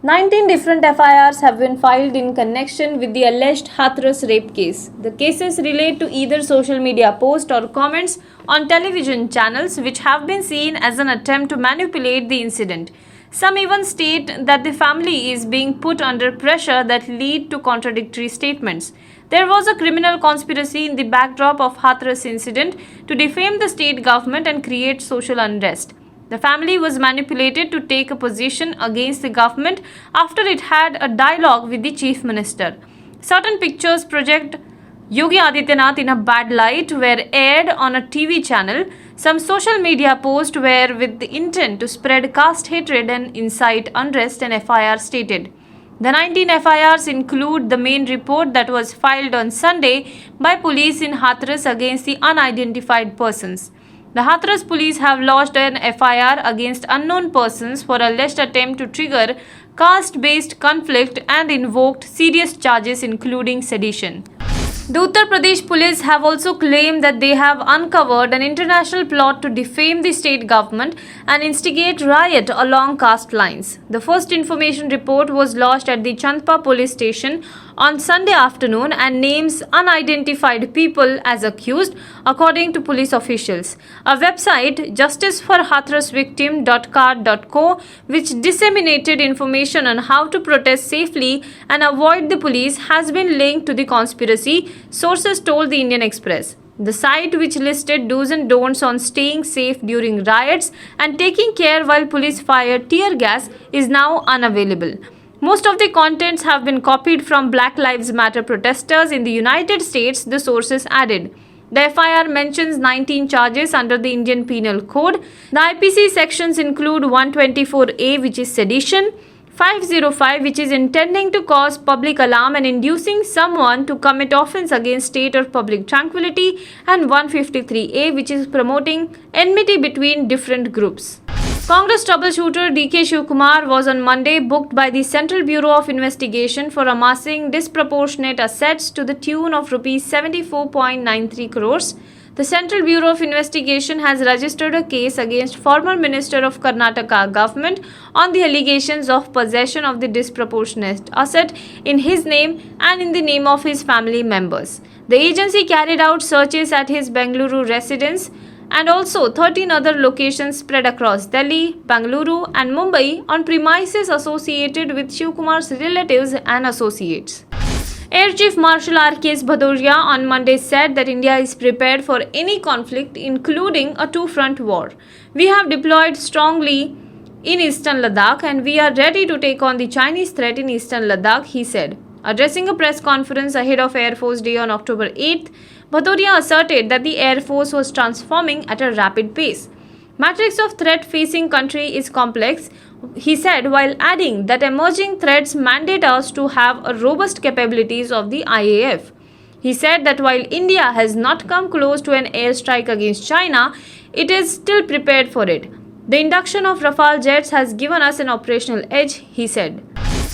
19 different FIRs have been filed in connection with the alleged Hathras rape case. The cases relate to either social media posts or comments on television channels which have been seen as an attempt to manipulate the incident. Some even state that the family is being put under pressure that lead to contradictory statements. There was a criminal conspiracy in the backdrop of Hathras incident to defame the state government and create social unrest. The family was manipulated to take a position against the government after it had a dialogue with the chief minister. Certain pictures project Yogi Adityanath in a bad light were aired on a TV channel. Some social media posts were with the intent to spread caste hatred and incite unrest, an FIR stated. The 19 FIRs include the main report that was filed on Sunday by police in Hathras against the unidentified persons. The Hathras police have lodged an FIR against unknown persons for alleged attempt to trigger caste-based conflict and invoked serious charges including sedition. The Uttar Pradesh police have also claimed that they have uncovered an international plot to defame the state government and instigate riot along caste lines. The first information report was lodged at the Chandpa police station on Sunday afternoon and names unidentified people as accused, according to police officials. A website, justiceforhathrasvictim.car.co, which disseminated information on how to protest safely and avoid the police, has been linked to the conspiracy, sources told the Indian Express. The site, which listed do's and don'ts on staying safe during riots and taking care while police fire tear gas, is now unavailable. Most of the contents have been copied from Black Lives Matter protesters in the United States, the sources added. The FIR mentions 19 charges under the Indian Penal Code. The IPC sections include 124A, which is sedition, 505, which is intending to cause public alarm and inducing someone to commit offence against state or public tranquility, and 153A, which is promoting enmity between different groups. Congress troubleshooter D.K. Shivkumar was on Monday booked by the Central Bureau of Investigation for amassing disproportionate assets to the tune of Rs 74.93 crores. The Central Bureau of Investigation has registered a case against former Minister of Karnataka government on the allegations of possession of the disproportionate asset in his name and in the name of his family members. The agency carried out searches at his Bengaluru residence and also 13 other locations spread across Delhi, Bengaluru and Mumbai on premises associated with Shivkumar's relatives and associates. Air Chief Marshal R.K.S. Bhadoria on Monday said that India is prepared for any conflict, including a two-front war. We have deployed strongly in Eastern Ladakh and we are ready to take on the Chinese threat in Eastern Ladakh, he said. Addressing a press conference ahead of Air Force Day on October 8th, Bhadoria asserted that the Air Force was transforming at a rapid pace. Matrix of threat facing country is complex, he said, while adding that emerging threats mandate us to have a robust capabilities of the IAF. He said that while India has not come close to an airstrike against China, it is still prepared for it. The induction of Rafale jets has given us an operational edge, he said.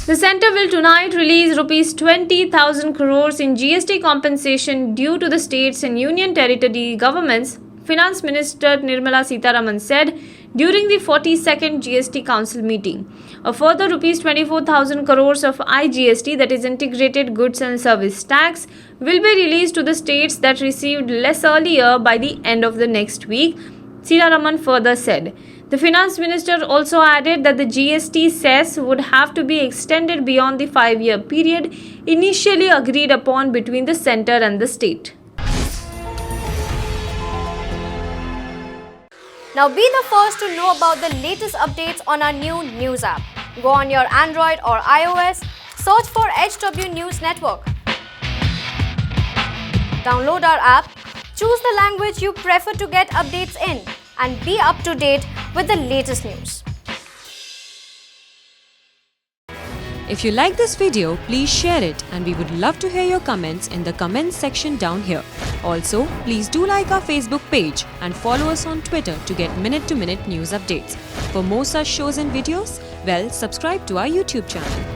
The centre will tonight release Rs 20,000 crores in GST compensation due to the states and union territory governments, Finance Minister Nirmala Sitharaman said during the 42nd GST Council meeting. A further Rs 24,000 crores of IGST, that is Integrated Goods and Service Tax, will be released to the states that received less earlier by the end of the next week, Sitharaman further said. The finance minister also added that the GST cess would have to be extended beyond the 5-year period initially agreed upon between the centre and the state. Now be the first to know about the latest updates on our new news app. Go on your Android or iOS, search for HW News Network. Download our app, choose the language you prefer to get updates in, and be up to date with the latest news. If you like this video, please share it and we would love to hear your comments in the comments section down here. Also, please do like our Facebook page and follow us on Twitter to get minute-to-minute news updates. For more such shows and videos, subscribe to our YouTube channel.